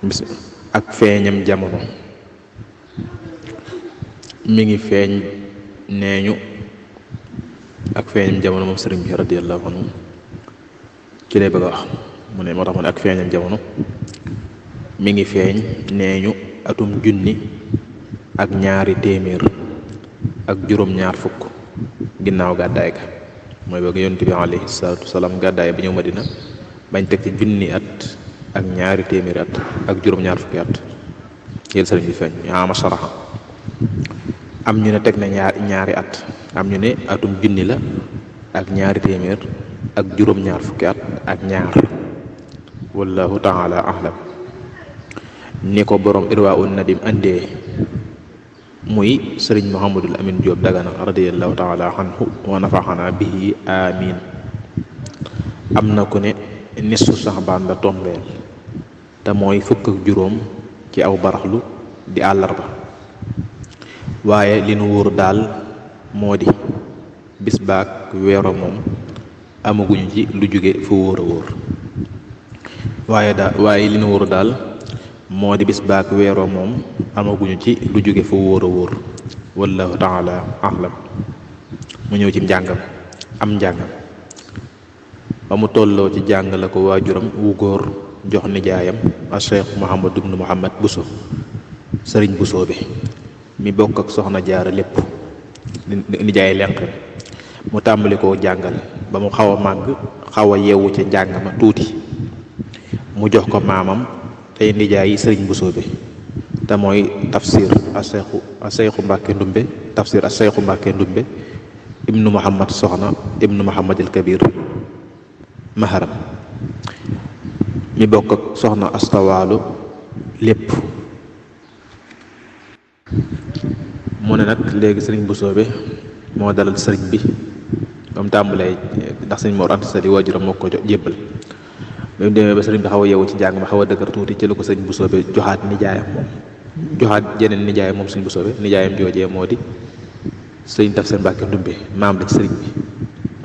bis ak feeñam jamono. mi ngi feeñ neeñu ak feeñam jamono moom sëriñ bi radiyallahu anhu ci lay bëgg a wax mu ne moo tax mu ne ak feeñam jamono mi ngi feeñ neeñu atum junni ak ñaari téeméer ak juróom-ñaar fukk ginnaaw gàddaay ga mooy bëgg yonent bi alayhi salaatu wasalaam gàddaay bi ñëw Madina bañ teg ci junni at ak ñaari téeméeri at ak juróom-ñaar fukki at yéen sëriñ bi feeñ ama saraxa am ñu ne teg na ñaari at am ñu ne atum junni la ak ñaari téeméer ak juróom-ñaar fukki at ak ñaar wallahu taala ahlam ni ko borom irwaa'un nadim andee muy sëriñ Muhammadul Amin Jóob Dagana radiyallahu taala anhu wa nafaxana bihi amin am na ku ne nisfu saxbaan la tombeel te mooy fukk ak juróom ci aw baraxlu di àllarba waaye li nu wóor daal moo di bis baak weero moom amaguñu ci lu jóge fu wóor a wóor waaye li nu wóor daal moo di bis baak weeroo moom amaguñu ci lu jóge fu wóor a wóor wallahu taala ahlam mu ñëw ci njàngam am njàngam ba mu tolloo ci jàng la ko waajuram wu góor jox nijaayam a cheikh Muhammad ibnu Muhammad Buso sëriñ Buso bi mi bokk ak soxna jaara lépp nijaay lenq mu tàmbali koo jàngal ba mu xaw a màgg xaw a yeewu ca njàng ma tuuti mu jox ko maamam tey nijaay sëriñ Buso bi te mooy tafsir a seyxu Mbàkke Ndumbe tafsir a seyxu Mbàkke Ndumbe ibnu Muhammad soxna ibnu Muhammadil Kabir maharam mi bokk ak soxna astawaalu lépp mu ne nag léegi sëriñ Busoobe moo dalal sëriñ bi ba mu tàmbalee ndax sëriñ Mor Anta Sali waajuram moo ko jébbal ba mu demee ba sëriñ bi xaw a yeewu ci njàng ma xaw a dëgër tuuti ci la ko sëriñ Busoobe joxaat nijaayam moom joxaat jeneen nijaayam moom sëriñ Busoobe nijaayam joojee moo di sëriñ Tafsir Mbàkke Ndumbe maam la ci sëriñ bi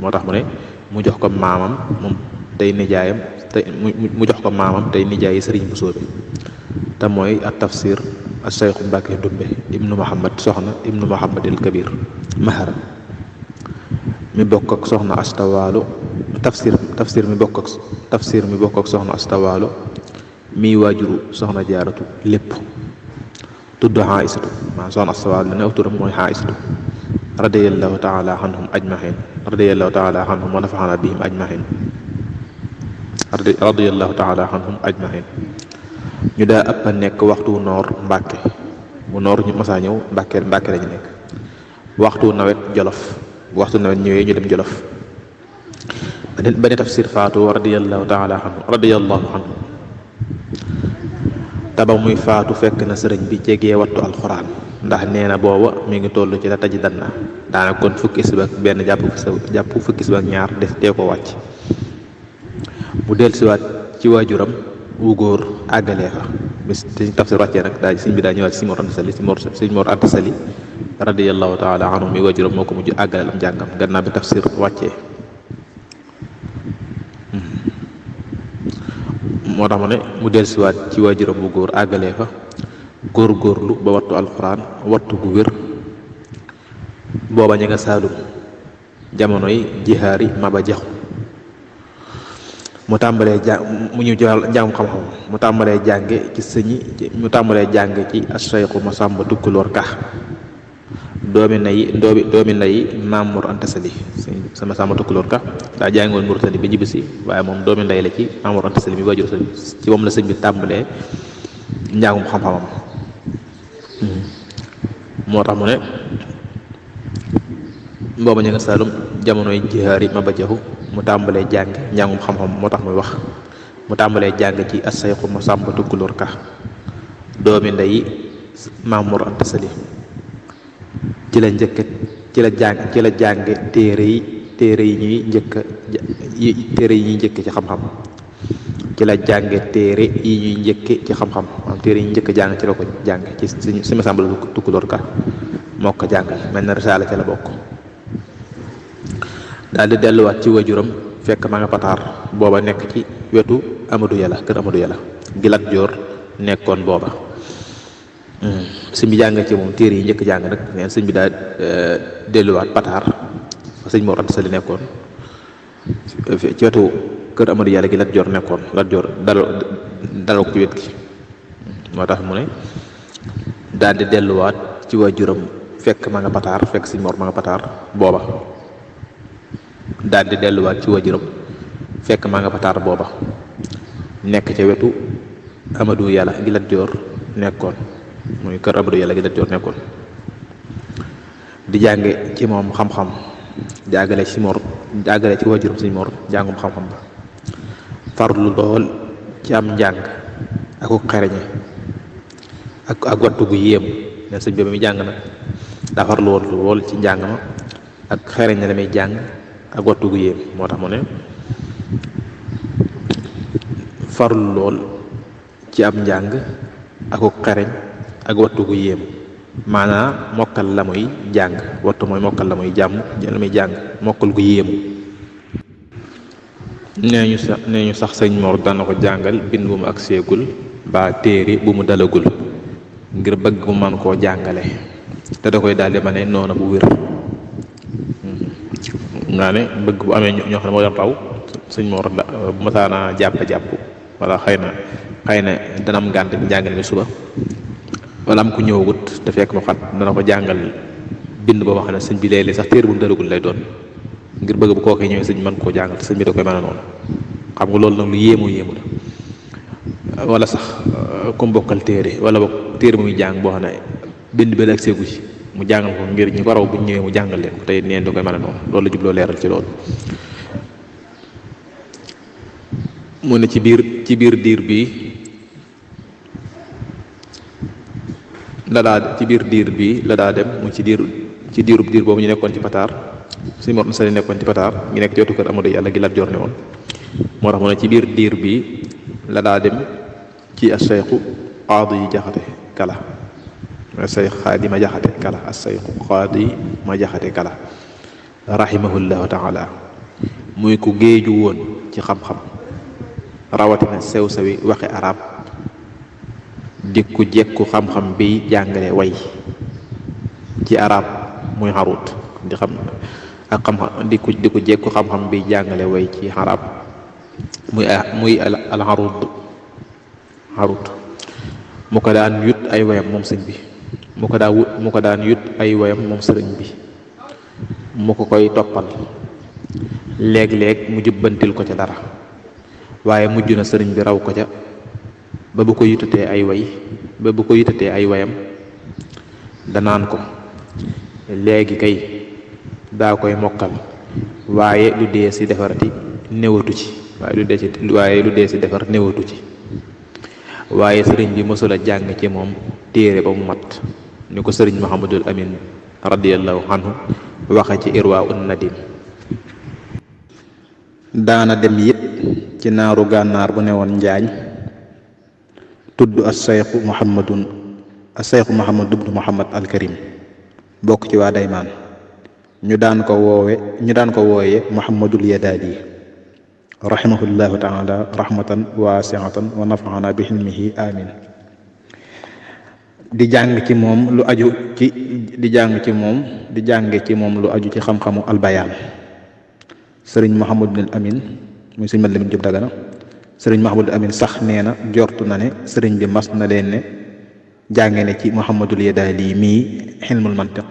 moo tax mu ne mu jox ko maamam moom tey nijaayam tey mu jox ko maamam tey nijaayi sëriñ Busoobe te mooy at tafsir a seyxu Mbàkke Ndumbe ibnu Muhammad soxna ibnu Muhammadil Kabir maharam mi bokk ak soxna astawaalu tafsir mi bokk ak soxna astawaalu mi waajuru soxna jaaratu lépp tudd Xaaisatu maa soxna astawaalu la ne aw turam mooy Xaaisatu radiyallahu taala anhum ajmahin radiyallahu taala anhum wa nafaxana bihim ajmahin radiyallahu taala anhum ajmahin ñu daa ëpp a nekk waxtu noor Mbàkke bu noor ñu masaa ñëw Mbàkke lañu nekk waxtu nawet Jolof bu waxtu nawet ñëwee ñu dem Jolof ba ne tafsir faatu radiyallahu taala anhu te ba muy faatu fekk na sëriñ bi jegee wattu alxuraan ndax nee na booba mi ngi toll ci la taji danna daana kon fukki isba ak benn jàpp fukki isba ak ñaar des dee ko wàcc mu dellusiwaat ci waajuram wu góor àggalee fa bis sëñ tafsir wàccee nag daal sëñ bi daa ñëwaat si sëñ Mor Anta Sali radiyallahu taala anhu mi waajuram moo ko mujj àggaleel am jàngam gannaaw bi tafsir wàccee moo tax ma ne mu dellusiwaat ci waajuram wu góor àggalee fa góorgóorlu ba wattu alxuraan wattu gu wér booba ña nga saalum jamonoy jihaari Maba Jaxu mu tàmbalee mu ñëw ci njàngum xam-xam mu tàmbalee jànge ci Cheikhu Masamba Tukulóor Ka doomi nday Maam Mor Anta Sali sama Masamba Tukulóor Ka daa jàngoon Mauritanie ba ñibbisi waaye moom doomi nday la ci Maam Mor Anta Sali mi waajur sëñ ci moom la sëñ bi tàmbalee njàngum xam-xamam moo tax mu ne booba ñu nga Saalum jamonoy jihaari Maba Jaxu mu tàmbalee jàng njàngum xam-xam moo tax muy wax mu tàmbalee jàng ci Cheikhu Masamba Tukulóor Ka doomi nday Maam Mor Anta Sali ci la jànge téere yi ñuy njëkk ci xam-xam ci la jànge téere yi ñuy njëkke ci xam-xam maanaam téere yi ñuy njëkk jàng ci la ko jàng ci si Masamba Tukulóor Ka moo ko jàngal mel na risaala ca la bokk daal di delluwaat ci waajuram fekk ma nga pataar booba nekk ci wetu Amadou Yàlla kër Amadou Yàlla Gilat Joor nekkoon booba. sëñ bi jàng ci moom téere yi njëkk jàng nag neen sëñ bi daal delluwaat Pataar fa sëñ Mor Anta Sali nekkoon ci wetu kër Amadou Yàlla gi Lat Joor nekkoon Lat Joor dalal ko ci wet gi moo tax mu ne daal di delluwaat ci waajuram fekk ma nga Pataar fekk sëñ Mor ma nga Pataar booba daal di delluwaat ci waajuram fekk ma nga Pataar booba nekk ca wetu Amadou Yàlla gi Lat Joor nekkoon muy kër Amadou Yàlla gi Lat Joor nekkoon di jànge ci moom xam-xam jàngale ci Mor jàngale ci waajuram sëñ Mor jàngum xam-xam ba farlu lool ci am njàng ak xereñe ak wattu gu yéem ne sëñ bi ba muy jàng nag daa farlu woon lool ci njàng ma ak xereñe la muy jàng ak wattu gu yéem moo tax mu ne farlu lool ci am njàng ak xereñ ak wattu gu yéem maanaam mokkal la muy jàng wattu mooy mokkal la muy jàmm la muy jàng mokkal gu yéemu nee ñu sax sëñ Mor dana ko jàngal bind bu mu ak seegul ba téere bu mu dalagul ngir bëgg mu man koo jàngale te da koy daal di ma ne noona bu wér naa ne bëgg bu amee ñoo xam ne moo doon raw sëñ Mor bu masaana jàpp wala xëy na dana am ngànt njàngale mi suba wala am ku ñëwagut te fekk mu xat dana ko jàngal bind boo xam ne sëñ bi léeg-léeg sax téere bu mu dalagul lay doon ngir bëgg bu kookee ñëwee sëñ mën koo jàngal sëñ bi da koy mën a noonu xam nga loolu nag lu yéemu la wala sax ku bokkal téere wala boog téere muy jàng boo xam ne bind bi ak seegu ci mu jàngal ko ngir ñi ko raw bu ñu ñëwee mu jàngal leen ko tey neen da koy mën a noonu loolu la jubloo leeral ci loolu. mu ne ci biir diir bi la daa dem mu ci diir boobu ñu nekkoon ci Pataar sëñ Mor Anta Sali nekkoon ci Pataar ñu nekk ci wetu kër Amadou Yàlla gi Lat Joor ne woon moo tax mu ne ci biir diir bi la daa dem ci as-Sayxu Qaadi Jaxate Kala as-Sayx Qaadi ma Jaxate Kala as-Sayxu Qaadi ma Jaxate Kala rahimahullahu taala muy ku géeju woon ci xam-xam rawatina sew-sewi waxi arab di ku jekku xam-xam bi jàngale way ci arab muy xarut di xam ak xam-xam di ko jekku xam-xam bi jàngale way ci arab muy al xarut mu ko daan yut ay wayam moom sëñ bi mu ko daan yut ay wayam moom sëriñ bi mu ko koy toppal léeg-léeg mu jubbantil ko ca dara waaye mujj na sëriñ bi raw ko ca ba bu ko yutatee ay wayam danaan ko léegi kay daa koy mokkal waaye lu dee si defarati newatu ci waaye lu dee si defar newatu ci waaye sëriñ bi mësula jàng ci moom téere ba mu mat ni ko sëriñ Muhammadul Amin radiyallahu anhu waxe ci Irwa un-Nadim daana dem it ci naaru gànnaar bu ne woon njaañ tudd as-Sayxu Muhammadu ibnu Muhammad al-Karim bokk ci waa Daymaan ñu daan ko wooye Muhammadul Yadaali rahimahullahu taala rahmatan waasiatan wa nafaana bi hilmihi amin di jàng ci moom lu aju ci xam-xamu albayaan sëriñ Muhammadul Amin muy sëriñ Mat Lamin Jóob Dagana sëriñ Muhammadul Amin sax nee na jortu na ne sëriñ bi mas na leen ne jànge ne ci Muhammadul Yadaali mii xilmul mantiq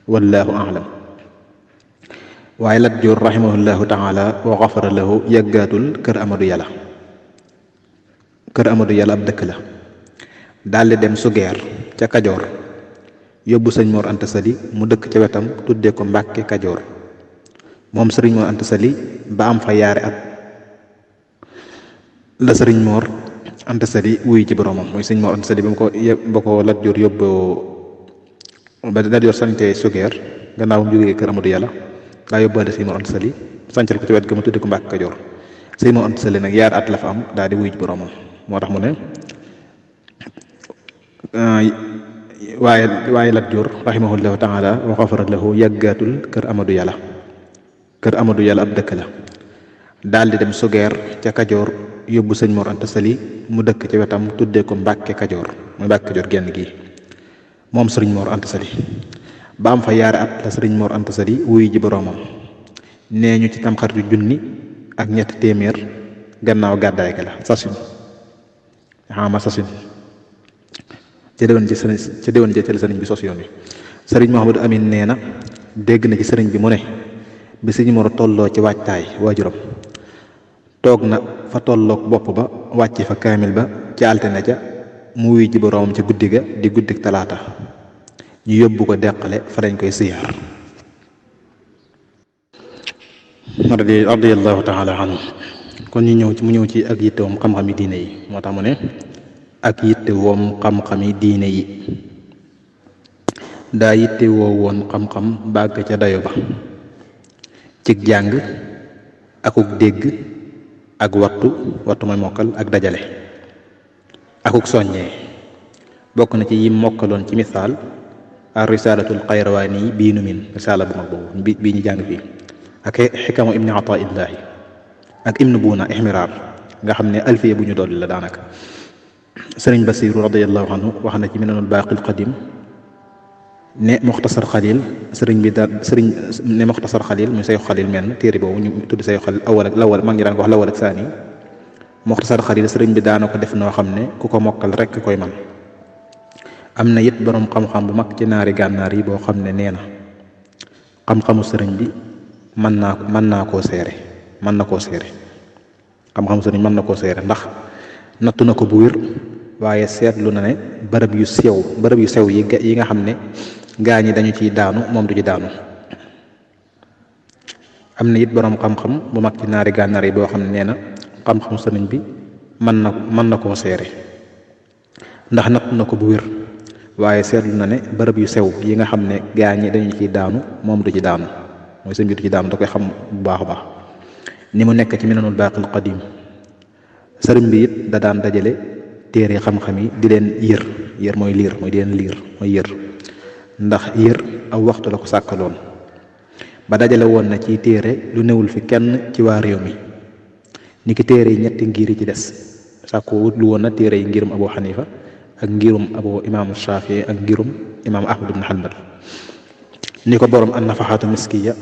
wallahu a'lam waaye Lat Joor rahimahullahu taala wa xafara lahu yàggaatul kër Amadou Yàlla ab dëkk la daldi dem Sugeer ca Kajoor yóbbu sëñ Mor Anta Sali mu dëkk ca wetam tuddee ko Mbàkke Kajoor moom sëriñ Mor Anta Sali ba am fa yaari at la sëriñ Mor Anta Sali wuy ci boromam mooy sëñ Mor Anta Sali ba ko Lat Joor yóbboo ba Lat Joor sante Sugeer gannaaw mu jógee kër Amadou Yàlla daa yóbbaale sëñ Mor Anta Sali sancal ko ci wet ga mu tudde ko Mbàkke Kajoor sëñ Mor Anta Sali nag yaari at la fa am daal di wuy ci boromam moo tax mu ne waaye Lat Joor rahimahullahu taala wa xafara lahu yàggaatul kër Amadou Yàlla ab dëkk la daal di dem Sugeer ca Kajoor yóbbu sëñ Mor Anta Sali mu dëkk ci wetam tuddee ko Mbàkke Kajoor mooy Mbàkke Kajoor genn gi moom sëriñ Mor Anta Sali ba am fa yaari at la sëriñ Mor Anta Sali wuyu ji boroomam nee ñu ci tamxaritu junni ak ñetti téeméer gannaaw gàddaay ga la sasin xama sasin ca déwén ci la sëriñ bi sos yoon wi sëriñ Mouhamadou Amine nee na dégg na ci sëriñ bi mu ne bi sëriñ Mor tolloo ci waajtaay waajuram toog na fa tolloog bopp ba wàcce fa kaamil ba ci altine ja mu wuy ji boroomam ci guddi ga di guddik talaata ñu yóbbu ko deqale fa lañ koy siyaar radiyallahu taala anhu kon mu ñëw ci ak yitte woom xam-xami diine yi moo tax mu ne ak yitte woom xam-xami diine yi daa yitte woo woon xam-xam bàgg ca dayo ba cig jàng akuk dégg ak wattu mooy mokkal ak dajale akuk soññee bokk na ci yim mokkaloon ci misaal ar risalatul xayrawaani bii nu min risala bu mag boobu bii ñu jàng fii ak xikamu ibni ataillahi ak ibnu buuna ihmiraar nga xam ne alfiya bu ñu dolli la daanaka sëriñ basiru radiallahu anhu wax na ci minanul baaqil qadim ne muxtasar xalil muxtasar xalil muy sayu xalil menn téere boobu ñu tudd sayu xalil lawal mag ñi daan ko wax lawal ak saani muxtasar xalil sëriñ bi daana ko def noo xam ne ku ko mokkal rekk koy man am na it boroom xam-xam bu mag ci naari gànnaar yi boo xam ne nee na xam-xamu sëriñ bi mën na koo seere xam-xamu sëriñ mën na koo seere ndax nattu na ko bu wér waaye seetlu na ne bërëb yu sew yi nga xam ne gaa ñi dañu ciy daanu moom du ci daanu am na it boroom xam-xam bu mag ci naari gànnaar yi boo xam ne nee na xam-xamu sëriñ bi mën na koo seere ndax natt na ko bu wér waaye seetlu na ne bërëb yu sew yi nga xam ne gaa ñi dañu ciy daanu moom du ci daanu mooy sëriñ bi du ci daanu da koy xam bu baax a baax ni mu nekk ci minanul baaqil qadim sëriñ bi it da daan dajale téere xam-xam yi di leen yër mooy liir mooy di leen liir mooy yër ndax yër aw waxtu la ko sàkkaloon ba dajale woon na ci téere lu newul fi kenn ci waa réew mi ni ki téere yi ñetti ngir yi ci des sàkku wut lu woon na téere yi ngirum Abu Xanifa ak ngirum abu imaamu Shafii ak ngirum imaamu Ahmad ibn Hanbal ni ko borom an-Nafahaatu Miskiya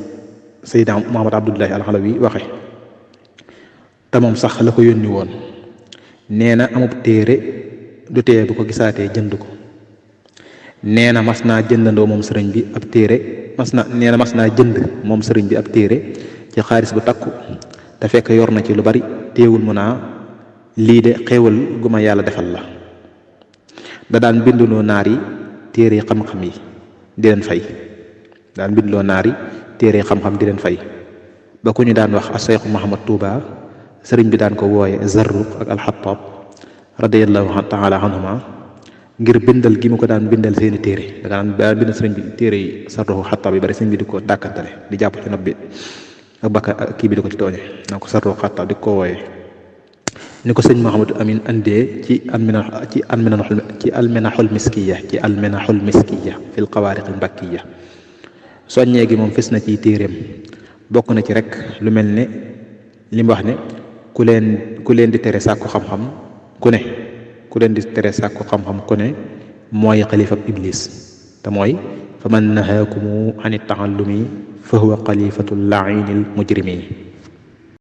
Seydina Muhammad Abdullahi al-Alawi waxe te moom sax la ko yónni woon nee na amub téere du téere bu ko gisaatee jënd ko nee na mas naa jëndandoo moom sëriñ bi ab téere mas naa jënd moom sëriñ bi ab téere ci xaalis bu takku te fekk yor na ci lu bari téewul mu naa lii de xéewal gu ma yàlla defal la da daan binduloo naar yi téere xam-xam yi di leen fay di leen fay ba ku ñu daan wax as-Seexu Muhammad Tuuba sëriñ bi daan ko wooye Zarruq ak alxataab radiyallahu taala anhuma ngir bindal gi mu ko daan bindal seeni téere da daan bindal sëriñ bi téere yi Zarruq xataab yi bari sëriñ bi di ko dàkkantale di jàpp ci nopp bi ak bakka kii bi di ko ci tooñe naa ko Zarruq xataab di ko wooye ni ko sëñ Mouhamadou Amine andee ci alminaxul miskiya fil qawaariqil mbakkiya soññee gi moom fes na ciy téeréem bokk na ci rek lu mel ne li mu wax ne ku leen di tere sàkku xam-xam ku ne mooy xalifab iblis te mooy fa man nahaakumu an taallumi fa huwa xalifatul lainil mujrimin